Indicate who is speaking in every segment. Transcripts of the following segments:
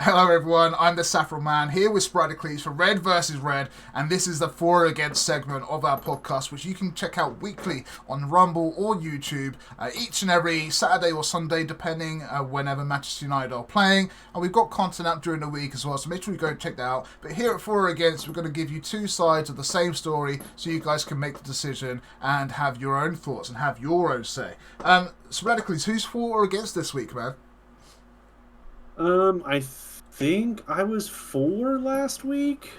Speaker 1: Hello everyone, I'm TheSaffronMan here with Sporadiclese for Redvsred, and this is the For or Against segment of our podcast, which you can check out weekly on Rumble or YouTube, each and every Saturday or Sunday, depending whenever Manchester United are playing. And we've got content out during the week as well, so make sure you go and check that out. But here at For or Against, we're going to give you two sides of the same story, so you guys can make the decision and have your own thoughts and have your own say. Sporadiclese, who's For or Against this week, man?
Speaker 2: I think I was 4 last week.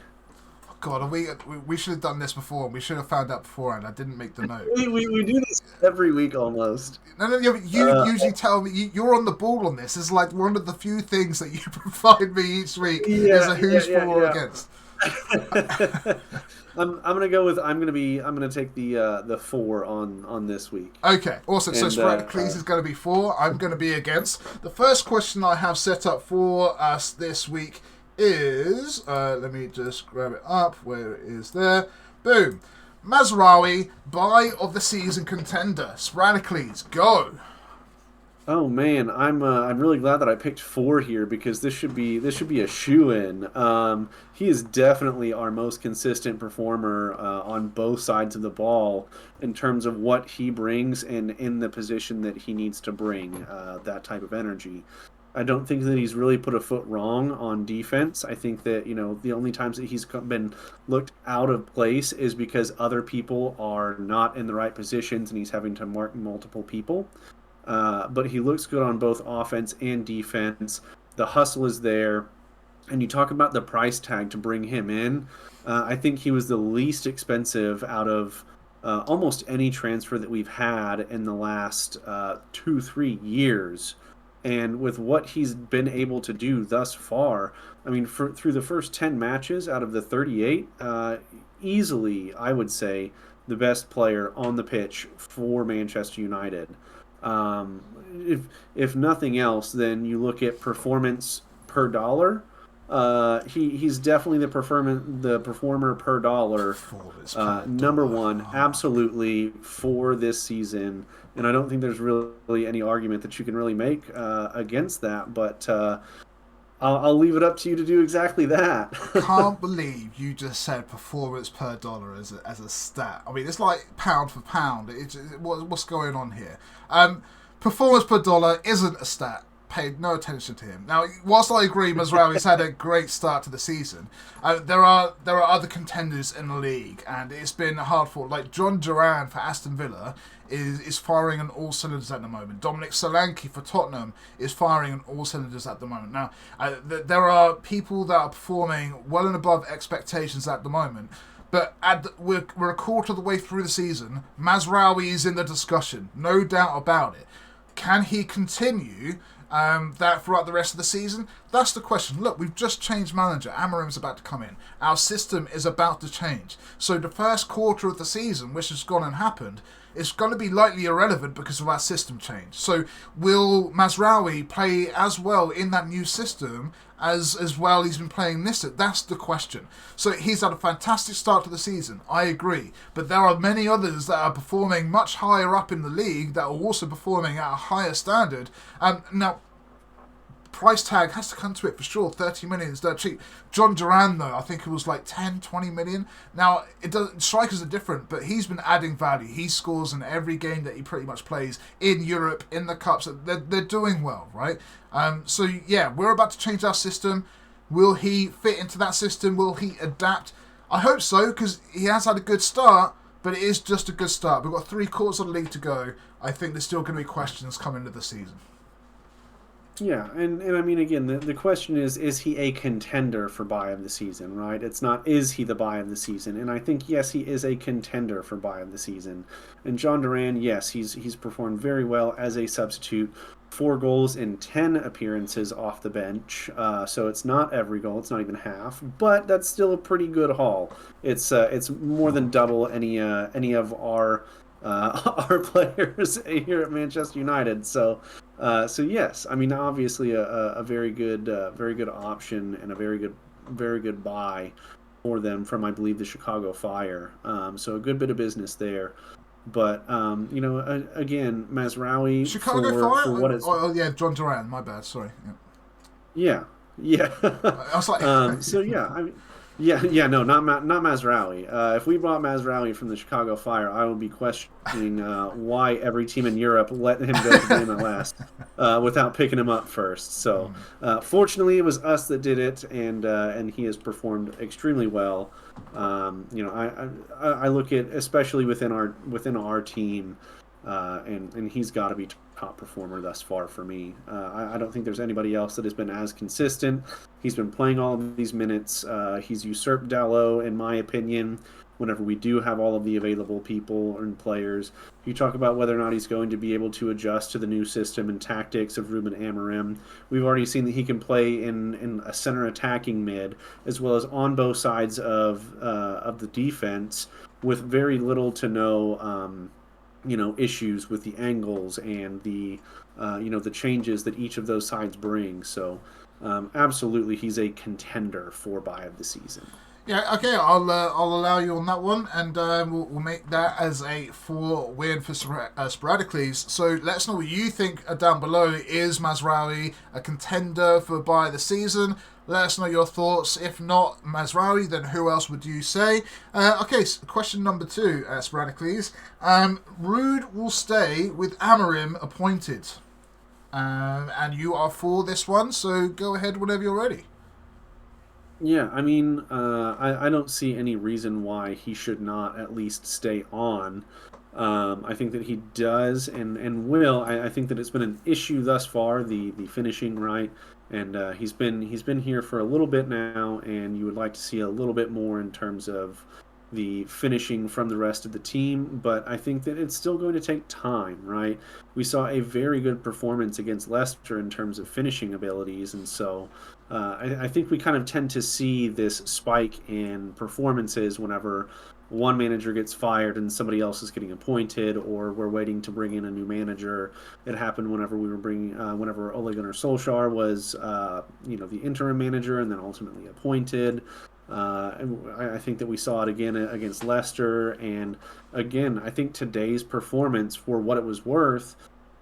Speaker 1: God, we should have done this before. We should have found out beforehand. I didn't make the note.
Speaker 2: We do this every week almost.
Speaker 1: No, you usually tell me you're on the ball on this. It's like one of the few things that you provide me each week is a who's for or against.
Speaker 2: I'm gonna take the 4 on this week.
Speaker 1: Okay, awesome. So Sporadiclese is going to be 4. I'm going to be against. The first question I have set up for us this week is let me just grab it up. Where it is there? Boom. Mazraoui, buy of the season contender. Sporadiclese, go.
Speaker 2: Oh man, I'm really glad that I picked 4 here because this should be a shoe-in. He is definitely our most consistent performer on both sides of the ball in terms of what he brings and in the position that he needs to bring that type of energy. I don't think that he's really put a foot wrong on defense. I think that, the only times that he's been looked out of place is because other people are not in the right positions and he's having to mark multiple people. But he looks good on both offense and defense. The hustle is there. And you talk about the price tag to bring him in. I think he was the least expensive out of almost any transfer that we've had in the last 2-3 years. And with what he's been able to do thus far, I mean, through the first 10 matches out of the 38, easily, I would say, the best player on the pitch for Manchester United. If nothing else, then you look at performance per dollar. He's definitely the performer per dollar. Number one, absolutely, for this season. And I don't think there's really any argument that you can really make against that. But I'll leave it up to you to do exactly that.
Speaker 1: Can't believe you just said performance per dollar as a stat. I mean, it's like pound for pound. What's going on here? Performance per dollar isn't a stat. Paid no attention to him. Now, whilst I agree Mazraoui's had a great start to the season, there are other contenders in the league, and it's been hard fought. Like John Duran for Aston Villa is firing on all cylinders at the moment. Dominic Solanke for Tottenham is firing on all cylinders at the moment. Now, there are people that are performing well and above expectations at the moment. But we're a quarter of the way through the season. Mazraoui is in the discussion, no doubt about it. Can he continue that throughout the rest of the season? That's the question. Look, we've just changed manager. Amorim's about to come in. Our system is about to change. So the first quarter of the season, which has gone and happened, is going to be lightly irrelevant because of our system change. So will Mazraoui play as well in that new system as well he's been playing this? That's the question. So he's had a fantastic start to the season, I agree, but there are many others that are performing much higher up in the league that are also performing at a higher standard. Now, price tag has to come to it for sure. 30 million is dirt cheap. John Duran, though, I think it was like 10, 20 million. Now, strikers are different, but he's been adding value. He scores in every game that he pretty much plays in Europe, in the Cups. They're doing well, right? So, yeah, we're about to change our system. Will he fit into that system? Will he adapt? I hope so, because he has had a good start, but it is just a good start. We've got 3 quarters of the league to go. I think there's still going to be questions coming into the season.
Speaker 2: Yeah, and I mean, again, the question is he a contender for buy of the season, right? It's not, is he the buy of the season? And I think, yes, he is a contender for buy of the season. And John Duran, yes, he's performed very well as a substitute. 4 goals in 10 appearances off the bench. So it's not every goal, it's not even half, but that's still a pretty good haul. It's more than double any of our players here at Manchester United. So yes, I mean, obviously a very good option and a very good buy for them from, I believe, the Chicago Fire. So a good bit of business there. But again, Mazraoui
Speaker 1: Chicago Fire.
Speaker 2: for what it's
Speaker 1: oh yeah, John Duran. My bad. Sorry.
Speaker 2: yeah. Yeah.
Speaker 1: I was like,
Speaker 2: So yeah, I mean, yeah, no, not Mazraoui. If we brought Mazraoui from the Chicago Fire, I would be questioning why every team in Europe let him go to the MLS without picking him up first. So fortunately, it was us that did it, and he has performed extremely well. I look at, especially within our team, and he's got to be top performer thus far for me. I don't think there's anybody else that has been as consistent. He's been playing all of these minutes. He's usurped Dalot, in my opinion. Whenever we do have all of the available people and players, you talk about whether or not he's going to be able to adjust to the new system and tactics of Ruben Amorim. We've already seen that he can play in a center attacking mid, as well as on both sides of the defense, with very little to no issues with the angles and the changes that each of those sides bring. So absolutely, he's a contender for buy of the season.
Speaker 1: yeah, okay, I'll allow you on that one, and we'll make that as a 4 win for Sporadiclese. So let us know what you think down below. Is Mazraoui a contender for buy of the season? Let us know your thoughts. If not Mazraoui, then who else would you say? Okay, so question number 2, Sporadiclese. Rude will stay with Amorim appointed. And you are for this one, so go ahead whenever you're ready.
Speaker 2: Yeah, I mean, I don't see any reason why he should not at least stay on. I think that he does and will. I think that it's been an issue thus far, the finishing right, and he's been here for a little bit now, and you would like to see a little bit more in terms of the finishing from the rest of the team. But I think that it's still going to take time, right? We saw a very good performance against Leicester in terms of finishing abilities, and so I think we kind of tend to see this spike in performances whenever one manager gets fired and somebody else is getting appointed, or we're waiting to bring in a new manager. It happened whenever whenever Ole Gunnar Solskjaer was, the interim manager and then ultimately appointed. And I think that we saw it again against Leicester, and again, I think today's performance, for what it was worth,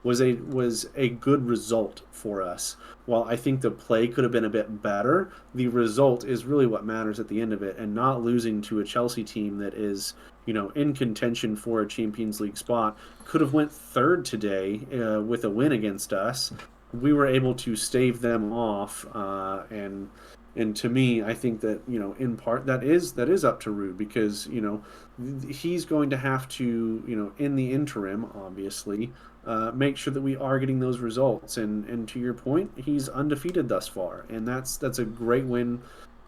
Speaker 2: was a good result for us. While I think the play could have been a bit better, the result is really what matters at the end of it, and not losing to a Chelsea team that is, in contention for a Champions League spot. Could have went third today with a win against us. We were able to stave them off, and to me, I think that in part that is up to Rude, because he's going to have to in the interim, obviously, make sure that we are getting those results. And to your point, he's undefeated thus far, and that's a great win.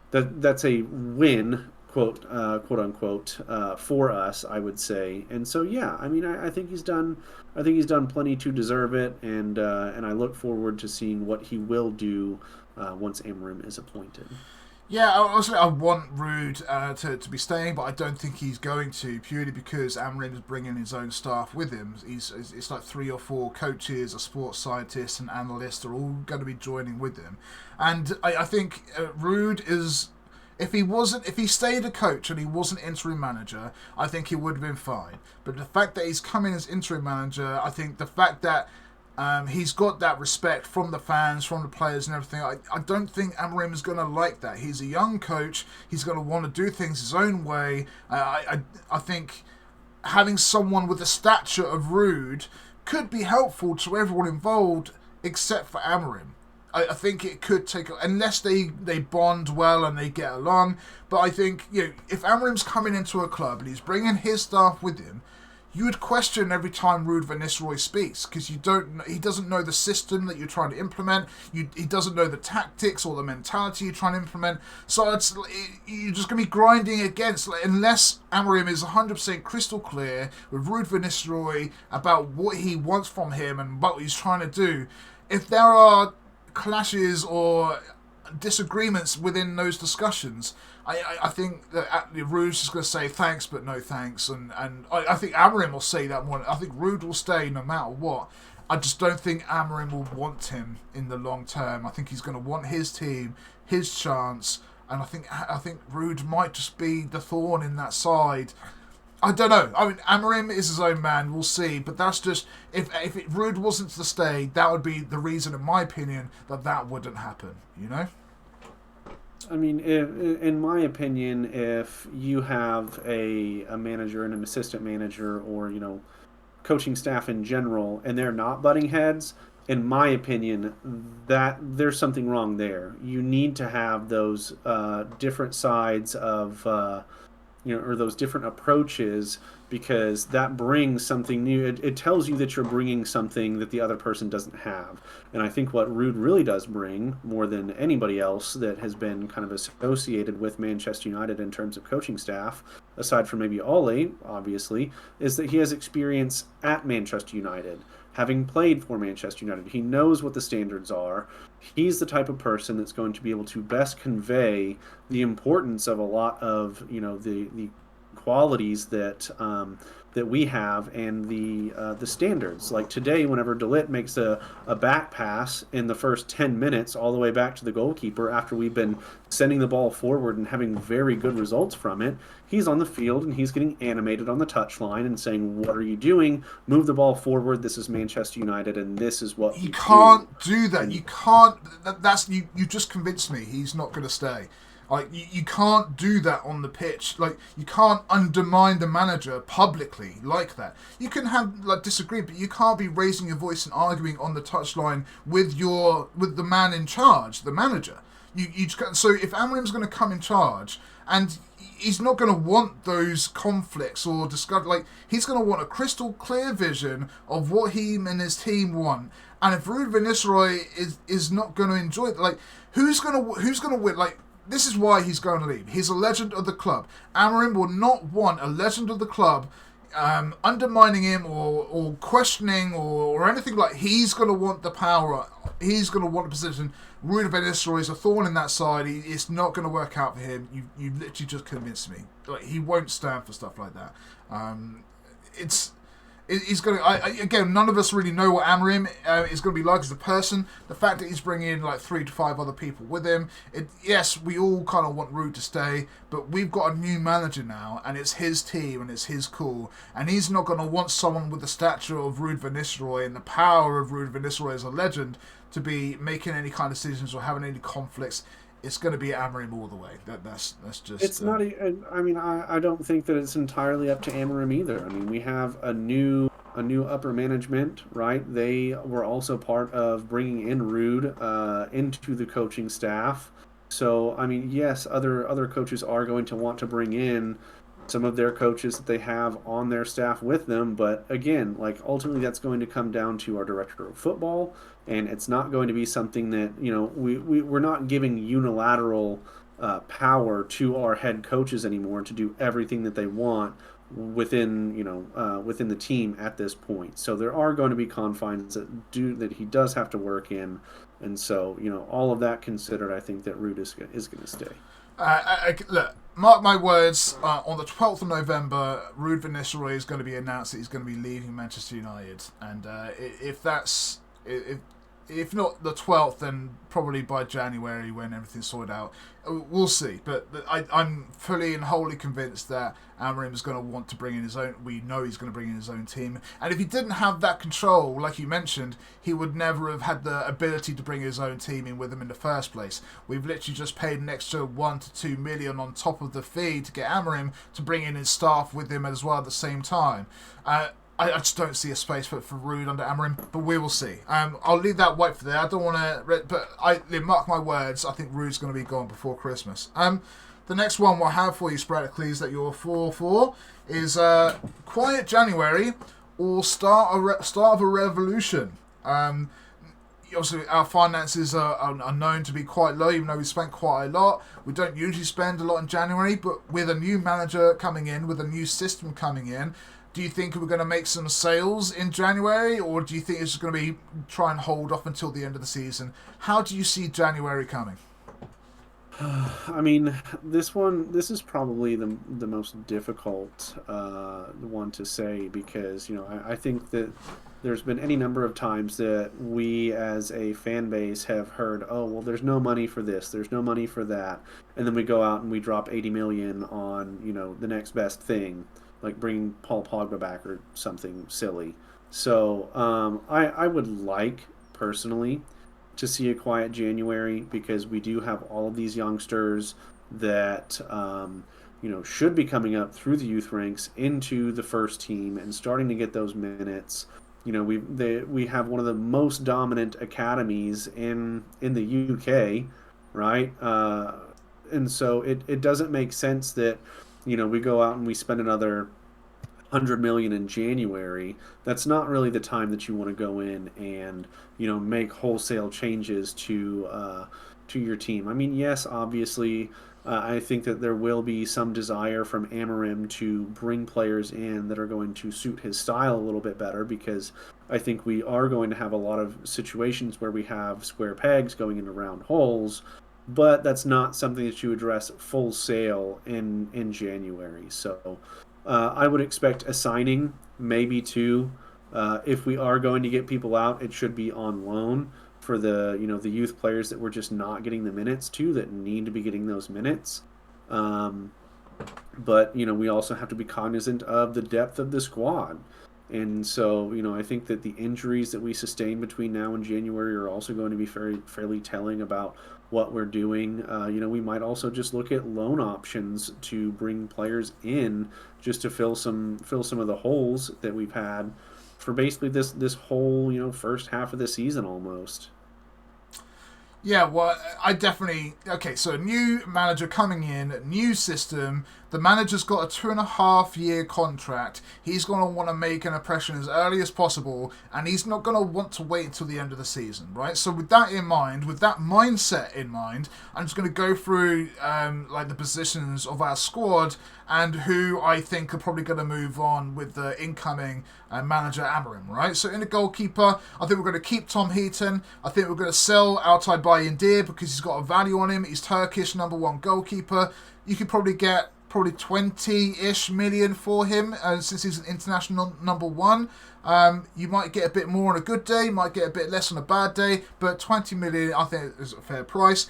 Speaker 2: That's a win, quote unquote, for us, I would say. And so yeah, I mean, I think he's done. I think he's done plenty to deserve it, and I look forward to seeing what he will do once Amorim is appointed.
Speaker 1: Yeah, I want Rude to be staying, but I don't think he's going to, purely because Amorim is bringing his own staff with him. It's like 3 or 4 coaches, a sports scientist, and analyst are all going to be joining with him. And I think Rude is... If he stayed a coach and he wasn't interim manager, I think he would have been fine. But the fact that he's come in as interim manager, I think the fact that he's got that respect from the fans, from the players and everything, I don't think Amorim is going to like that. He's a young coach. He's going to want to do things his own way. I think having someone with the stature of Rude could be helpful to everyone involved, except for Amorim. I think it could take, unless they bond well and they get along. But I think, if Amorim's coming into a club and he's bringing his staff with him, you would question every time Redvsred speaks, because he doesn't know the system that you're trying to implement. He doesn't know the tactics or the mentality you're trying to implement. So you're just going to be grinding against, unless Amorim is 100% crystal clear with Redvsred about what he wants from him and what he's trying to do. If there are clashes or disagreements within those discussions, I think that Rude's just going to say thanks but no thanks, and I think Amorim will say that more. I think Rude will stay no matter what. I just don't think Amorim will want him in the long term. I think he's going to want his team, his chance, and I think Rude might just be the thorn in that side. I don't know. I mean, Amorim is his own man. We'll see. But that's just... If Rude wasn't to stay, that would be the reason, in my opinion, that wouldn't happen.
Speaker 2: I mean, in my opinion, if you have a manager and an assistant manager, or coaching staff in general, and they're not butting heads, in my opinion, that there's something wrong there. You need to have those different sides of or those different approaches, because that brings something new. It tells you that you're bringing something that the other person doesn't have. And I think what Rude really does bring, more than anybody else that has been kind of associated with Manchester United in terms of coaching staff, aside from maybe Ole, obviously, is that he has experience at Manchester United. Having played for Manchester United, he knows what the standards are. He's the type of person that's going to be able to best convey the importance of a lot of the qualities that we have, and the standards. Like today, whenever Delit makes a back pass in the first 10 minutes, all the way back to the goalkeeper, after we've been sending the ball forward and having very good results from it, he's on the field and he's getting animated on the touchline and saying, "What are you doing? Move the ball forward. This is Manchester United, and this is what
Speaker 1: You
Speaker 2: we do."
Speaker 1: can't do that.
Speaker 2: And
Speaker 1: You can't. That's you. You just convinced me. He's not going to stay. Like you can't do that on the pitch. Like you can't undermine the manager publicly like that. You can have like disagree, but you can't be raising your voice and arguing on the touchline with the man in charge, the manager. So if Amorim's going to come in charge, and he's not going to want those conflicts or discuss, like he's going to want a crystal clear vision of what he and his team want. And if Ruud van Nistelrooy is not going to enjoy it, like who's gonna win? Like this is why he's going to leave. He's a legend of the club. Amorim will not want a legend of the club undermining him or questioning or anything like. He's going to want the power. He's going to want the position. Ruud van Nistelrooy is a thorn in that side. It's not going to work out for him. You literally just convinced me. Like he won't stand for stuff like that. It's he's going to. Again, none of us really know what Amorim is going to be like as a person. The fact that he's bringing in like 3 to 5 other people with him. Yes, we all kind of want Ruud to stay, but we've got a new manager now, and it's his team and it's his call, and he's not going to want someone with the stature of Ruud van Nistelrooy and the power of Ruud van Nistelrooy as a legend to be making any kind of decisions or having any conflicts. It's going to be Amorim all the way. That's just.
Speaker 2: it's not. I mean, I don't think that it's entirely up to Amorim either. I mean, we have a new upper management, right? They were also part of bringing in Rude into the coaching staff. So, I mean, yes, other coaches are going to want to bring in some of their coaches that they have on their staff with them. But again, like ultimately, that's going to come down to our director of football, and it's not going to be something that we're not giving unilateral power to our head coaches anymore to do everything that they want within the team at this point. So there are going to be confines that he does have to work in, and so all of that considered, I think that Ruud is going to stay.
Speaker 1: Look, mark my words. On the 12th of November, Ruud van Nistelrooy is going to be announced that he's going to be leaving Manchester United, and if not the 12th, then probably by January when everything's sorted out. We'll see. But I'm fully and wholly convinced that Amorim is going to want to bring in his own. We know he's going to bring in his own team. And if he didn't have that control, like you mentioned, he would never have had the ability to bring his own team in with him in the first place. We've literally just paid an extra 1 to 2 million on top of the fee to get Amorim to bring in his staff with him as well at the same time. I just don't see a space for Ruud under Amorim, but we will see. I'll leave that white for there. I don't want to, but mark my words. I think Ruud's going to be gone before Christmas. The next one we'll have for you, Sporadiclese, that you're for is Quiet January or start of a revolution. Obviously, our finances are known to be quite low, even though we spent quite a lot. We don't usually spend a lot in January, but with a new manager coming in, with a new system coming in, do you think we're going to make some sales in January, or do you think it's just going to be try and hold off until the end of the season? How do you see January coming?
Speaker 2: I mean, this is probably the most difficult one to say, because I think that there's been any number of times that we as a fan base have heard, oh well, there's no money for this, there's no money for that, and then we go out and we drop 80 million on the next best thing, like bringing Paul Pogba back or something silly. So I would like, personally, to see a quiet January because we do have all of these youngsters that should be coming up through the youth ranks into the first team and starting to get those minutes. We have one of the most dominant academies in the UK, right? And so it doesn't make sense that we go out and we spend another 100 million in January. That's not really the time that you want to go in and make wholesale changes to your team. I mean, yes, obviously, I think that there will be some desire from Amarim to bring players in that are going to suit his style a little bit better, because I think we are going to have a lot of situations where we have square pegs going into round holes, but that's not something that you address full sail in January. So I would expect a signing, maybe two. If we are going to get people out, it should be on loan for the youth players that we're just not getting the minutes to, that need to be getting those minutes. But we also have to be cognizant of the depth of the squad. And so, I think that the injuries that we sustain between now and January are also going to be fairly telling about what we're doing. We might also just look at loan options to bring players in just to fill some of the holes that we've had for basically this whole first half of the season almost.
Speaker 1: Yeah, well, I definitely... Okay, so a new manager coming in, new system. The manager's got a 2.5-year contract. He's going to want to make an impression as early as possible, and he's not going to want to wait until the end of the season, right? So with that in mind, with that mindset in mind, I'm just going to go through the positions of our squad and who I think are probably going to move on with the incoming manager Amarim, right? So in the goalkeeper, I think we're going to keep Tom Heaton. I think we're going to sell Altay Bayındır because he's got a value on him. He's Turkish number one goalkeeper. You could probably get 20-ish million for him since he's an international number one. You might get a bit more on a good day, might get a bit less on a bad day, but 20 million I think is a fair price.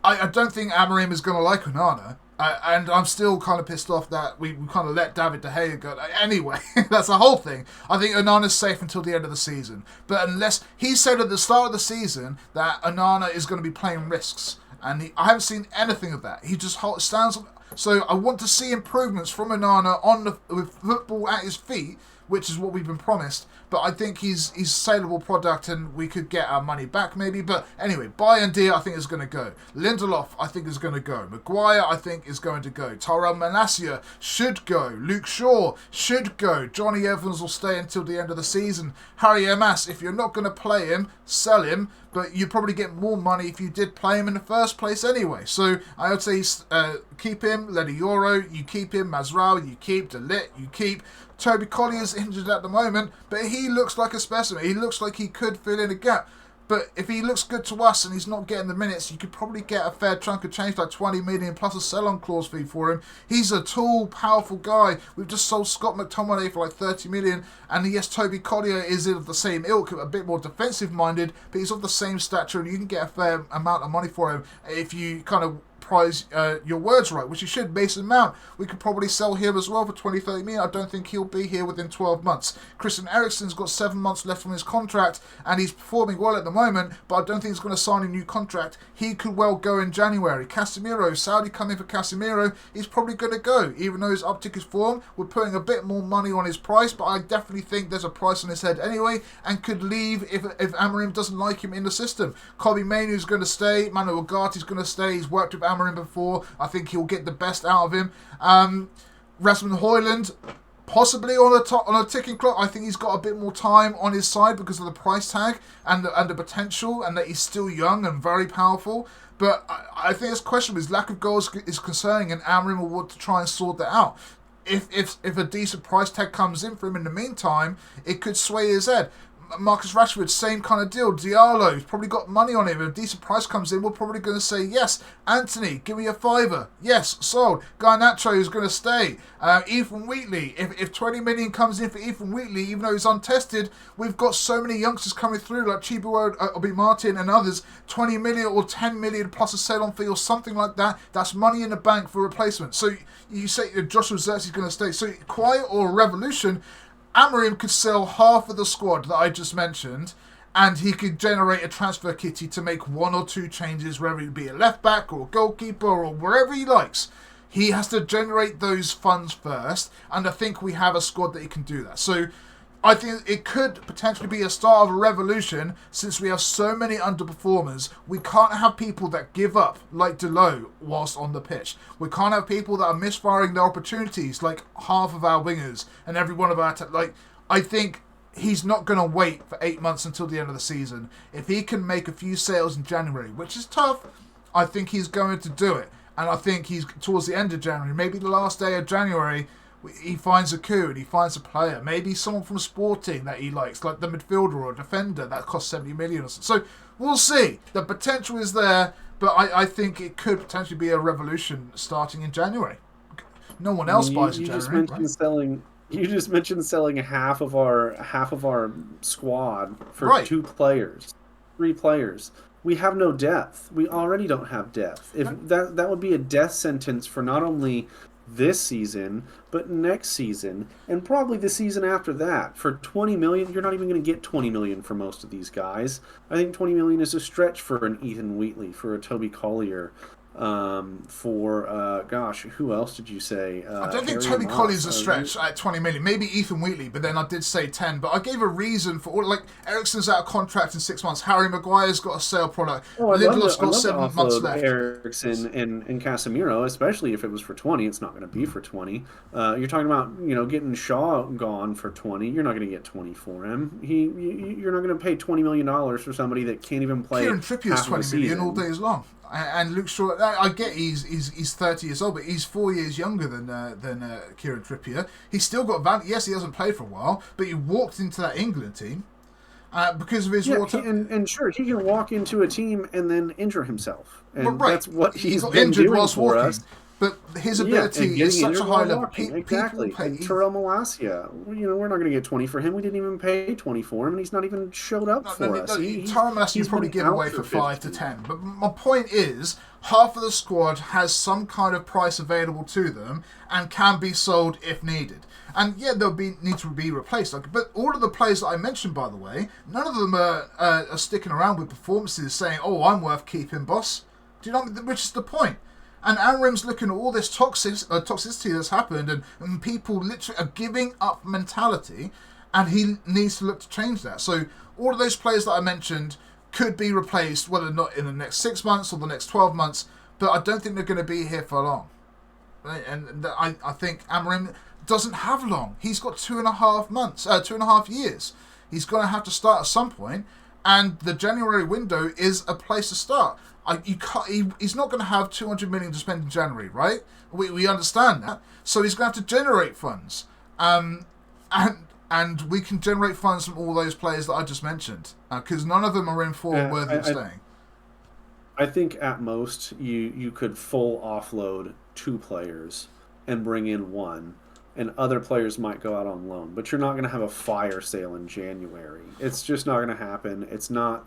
Speaker 1: I don't think Amarim is going to like Onana. And I'm still kind of pissed off that we kind of let David De Gea go. Anyway, that's the whole thing. I think Onana's safe until the end of the season. But unless... He said at the start of the season that Onana is going to be playing risks. And I haven't seen anything of that. He just stands... So I want to see improvements from Onana with football at his feet, which is what we've been promised. But I think he's a saleable product and we could get our money back maybe. But anyway, Bayındır I think is going to go. Lindelof I think is going to go. Maguire I think is going to go. Tyrell Malacia should go. Luke Shaw should go. Johnny Evans will stay until the end of the season. Harry Emas, if you're not going to play him, sell him. But you'd probably get more money if you did play him in the first place anyway. So I would say keep him. Ledy Yoro, you keep him. Mazraoui, you keep. De Ligt, you keep. Toby Collier's injured at the moment, but he looks like a specimen. He looks like he could fill in a gap. But if he looks good to us and he's not getting the minutes, you could probably get a fair chunk of change, like 20 million plus a sell-on clause fee for him. He's a tall, powerful guy. We've just sold Scott McTominay for like 30 million. And yes, Toby Collier is of the same ilk, a bit more defensive-minded, but he's of the same stature and you can get a fair amount of money for him if you kind of prize your words right, which you should. Mason Mount, we could probably sell here as well for 20-30 million. I don't think he'll be here within 12 months. Christian Eriksen's got 7 months left on his contract and he's performing well at the moment, but I don't think he's going to sign a new contract. He could well go in January. Casemiro, Saudi coming for Casemiro, he's probably going to go, even though his uptick is form. We're putting a bit more money on his price, but I definitely think there's a price on his head anyway and could leave if Amarim doesn't like him in the system. Kobbie Mainoo's going to stay. Manu Ugati's going to stay. He's worked with Amarim before. I think he'll get the best out of him. Rasmus Højlund, possibly on a ticking clock. I think he's got a bit more time on his side because of the price tag and the potential, and that he's still young and very powerful. But I think this question, his lack of goals is concerning, and Amarim will want to try and sort that out. If a decent price tag comes in for him in the meantime, it could sway his head. Marcus Rashford, same kind of deal. Diallo's probably got money on him. If a decent price comes in, we're probably going to say yes. Anthony, give me a fiver. Yes, sold. Garnacho is going to stay. Ethan Wheatley, if 20 million comes in for Ethan Wheatley, even though he's untested, we've got so many youngsters coming through like Chibu Obi Martin and others. 20 million or 10 million plus a sell-on fee or something like that. That's money in the bank for replacement. So you say Joshua Zirkzee is going to stay. So quiet or revolution, Amarim could sell half of the squad that I just mentioned and he could generate a transfer kitty to make one or two changes, whether it be a left back or a goalkeeper or wherever he likes. He has to generate those funds first, and I think we have a squad that he can do that. So I think it could potentially be a start of a revolution, since we have so many underperformers. We can't have people that give up like Delo whilst on the pitch. We can't have people that are misfiring their opportunities like half of our wingers and every one of our... I think he's not going to wait for 8 months until the end of the season. If he can make a few sales in January, which is tough, I think he's going to do it. And I think he's towards the end of January, maybe the last day of January, he finds a coup and he finds a player. Maybe someone from Sporting that he likes, like the midfielder or defender that costs 70 million or something. So we'll see. The potential is there, but I think it could potentially be a revolution starting in January. No one else buys in January.
Speaker 2: You just mentioned selling half of our squad for 2 players, 3 players. We have no depth. We already don't have depth. If that would be a death sentence for not only this season, but next season, and probably the season after that. For 20 million, you're not even going to get 20 million for most of these guys. I think 20 million is a stretch for an Ethan Wheatley, for a Toby Collier. Who else did you say?
Speaker 1: I don't think Toby Collier's a stretch at 20 million. Maybe Ethan Wheatley, but then I did say 10. But I gave a reason for all. Like, Eriksen's out of contract in 6 months. Harry Maguire's got a sale product. Lindelof's got 7 months left.
Speaker 2: Eriksen and Casemiro, especially if it was for 20, it's not going to be for 20. You're talking about getting Shaw gone for 20. You're not going to get 20 for him. You're not going to pay $20 million for somebody that can't even play.
Speaker 1: Kieran Trippier's 20 million all day long. And Luke Shaw, I get he's 30 years old, but he's 4 years younger than Kieran Trippier. He's still got value. Yes, he hasn't played for a while, but he walked into that England team because of his water.
Speaker 2: And sure, he can walk into a team and then injure himself, and that's what he's been
Speaker 1: injured
Speaker 2: doing
Speaker 1: whilst
Speaker 2: for
Speaker 1: walking.
Speaker 2: us.
Speaker 1: But his ability is such a high level.
Speaker 2: Exactly. And Terrell Malacia, we're not going to get 20 for him. We didn't even pay 20 for him, and he's not even showed up for us.
Speaker 1: Terrell Malacia you probably give away for 5 to 10. But my point is, half of the squad has some kind of price available to them and can be sold if needed. And yeah, they'll need to be replaced. But all of the players that I mentioned, by the way, none of them are sticking around with performances saying, "Oh, I'm worth keeping, boss." Do you know? Which is the point. And Amrim's looking at all this toxicity that's happened, and people literally are giving up mentality, and he needs to look to change that. So all of those players that I mentioned could be replaced, whether or not in the next 6 months or the next 12 months, but I don't think they're going to be here for long. And I think Amrim doesn't have long. He's got 2.5 years. He's going to have to start at some point, and the January window is a place to start. He's not going to have 200 million to spend in January, right? We understand that. So he's going to have to generate funds. And we can generate funds from all those players that I just mentioned. Because none of them are in form worthy of staying.
Speaker 2: I think at most you could full offload 2 players and bring in 1. And other players might go out on loan, but you're not going to have a fire sale in January. It's just not going to happen. It's not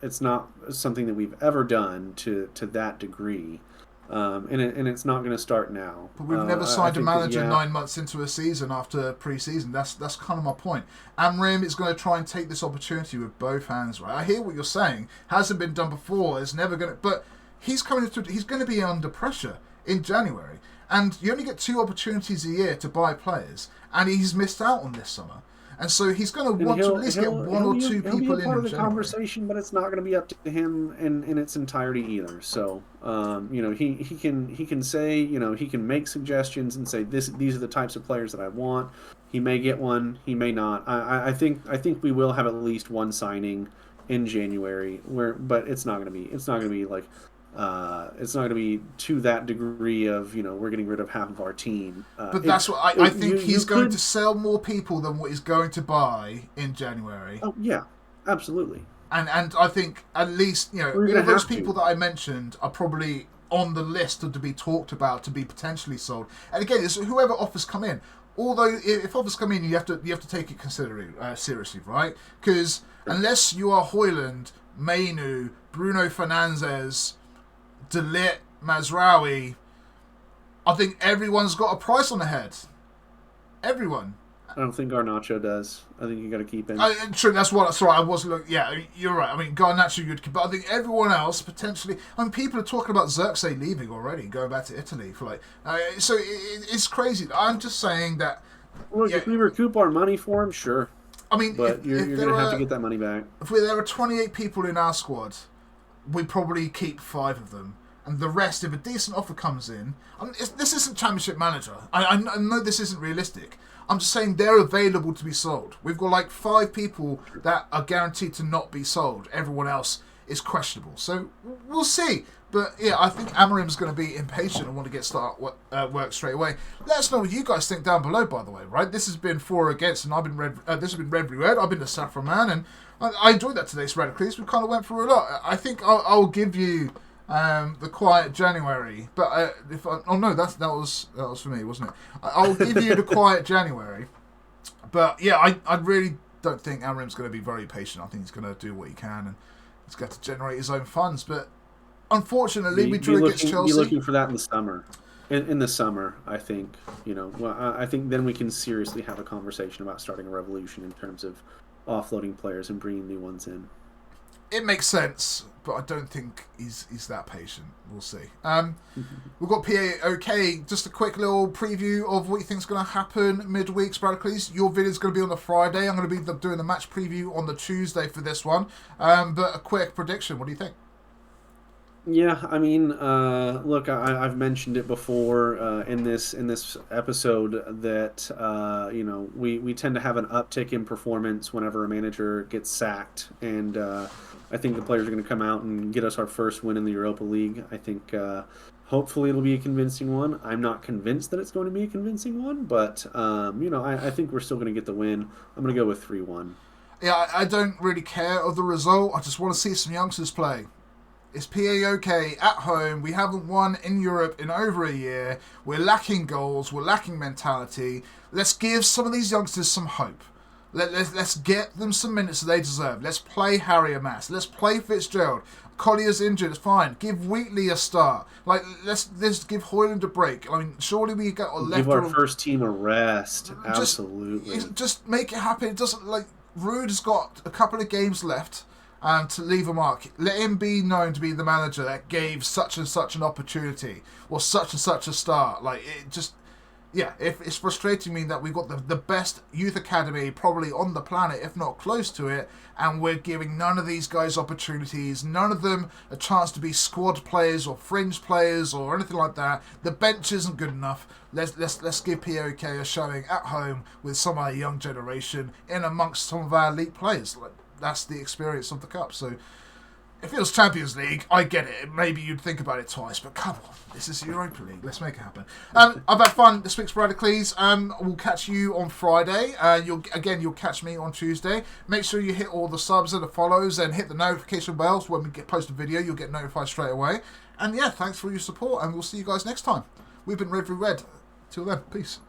Speaker 2: something that we've ever done to that degree, and it's not going to start now.
Speaker 1: But we've never signed a manager 9 months into a season after pre-season. That's kind of my point. Amrim is going to try and take this opportunity with both hands. Right? I hear what you're saying. Hasn't been done before. It's never going to. But he's coming. He's going to be under pressure in January. And you only get 2 opportunities a year to buy players, and he's missed out on this summer. And so he's going to want to at least get 1 or 2 people in.
Speaker 2: He'll be a part of the conversation, but it's not going to be up to him in its entirety either. So, he can say, he can make suggestions and say these are the types of players that I want. He may get one, he may not. I think we will have at least 1 signing in January, but it's not going to be like. It's not going to be to that degree of, we're getting rid of half of our team.
Speaker 1: But that's what I think he's going to sell more people than what he's going to buy in January.
Speaker 2: Oh, yeah, absolutely.
Speaker 1: And I think at least, all those people that I mentioned are probably on the list to be talked about, to be potentially sold. And again, it's whoever offers come in. Although if offers come in, you have to take it seriously, right? Because unless you are Højlund, Mainu, Bruno Fernandes, De Ligt, Mazraoui, I think everyone's got a price on the head. Everyone.
Speaker 2: I don't think Garnacho does. I think you got to keep him.
Speaker 1: True, that's what. Sorry, I was looking. Yeah, you're right. I mean, Garnacho, but I think everyone else potentially. I mean, people are talking about Xerxes leaving already, going back to Italy for like. So it's crazy. I'm just saying that.
Speaker 2: Look, if we recoup our money for him, sure.
Speaker 1: I mean,
Speaker 2: but you're going to have to get that money back.
Speaker 1: If there are 28 people in our squad, we probably keep 5 of them. And the rest, if a decent offer comes in... I mean, this isn't Championship Manager. I know this isn't realistic. I'm just saying they're available to be sold. We've got like 5 people that are guaranteed to not be sold. Everyone else is questionable. So we'll see. But yeah, I think Amorim's going to be impatient and want to get work straight away. Let us know what you guys think down below, by the way, right? This has been 4 Against, and I've been this has been Redvsred. I've been TheSaffronMan, and I enjoyed that today, Sporadiclese. We kind of went through a lot. I think I'll give you the Quiet January, but that was for me, wasn't it? I'll give you the Quiet January, but yeah, I really don't think Amorim's going to be very patient. I think he's going to do what he can, and he's going to generate his own funds, but. Unfortunately, we drew against Chelsea.
Speaker 2: You're looking for that in the summer. In the summer, I think, I think then we can seriously have a conversation about starting a revolution in terms of offloading players and bringing new ones in.
Speaker 1: It makes sense, but I don't think he's that patient. We'll see. We've got PAOK. Just a quick little preview of what you think's going to happen midweek, Sporadiclese. Your video's going to be on the Friday. I'm going to be doing the match preview on the Tuesday for this one. But a quick prediction. What do you think?
Speaker 2: Yeah, I mean, look, I've mentioned it before in this episode that we tend to have an uptick in performance whenever a manager gets sacked, and I think the players are going to come out and get us our first win in the Europa League. I think hopefully it'll be a convincing one. I'm not convinced that it's going to be a convincing one, but I think we're still going to get the win. I'm going to go with 3-1.
Speaker 1: Yeah, I don't really care of the result. I just want to see some youngsters play. It's PAOK at home. We haven't won in Europe in over a year. We're lacking goals. We're lacking mentality. Let's give some of these youngsters some hope. Let's get them some minutes that they deserve. Let's play Harry Amass. Let's play Fitzgerald. Collier's injured. It's fine. Give Wheatley a start. Like let's give Højlund a break. I mean, surely we got a left.
Speaker 2: Give our first team a rest. Absolutely.
Speaker 1: Just make it happen. It doesn't like Ruud has got a couple of games left. To leave a mark. Let him be known to be the manager that gave such and such an opportunity or such and such a start. Like, it just... Yeah, it's frustrating me that we've got the best youth academy probably on the planet, if not close to it, and we're giving none of these guys opportunities, none of them a chance to be squad players or fringe players or anything like that. The bench isn't good enough. Let's give POK a showing at home with some of our young generation in amongst some of our elite players. Like, that's the experience of the Cup. So if it was Champions League, I get it. Maybe you'd think about it twice, but come on. This is Europa League. Let's make it happen. I've had fun this week's Sporadiclese. We'll catch you on Friday. You'll catch me on Tuesday. Make sure you hit all the subs and the follows and hit the notification bells. When we post a video, you'll get notified straight away. And yeah, thanks for your support, and we'll see you guys next time. We've been Redvsred. Till then, peace.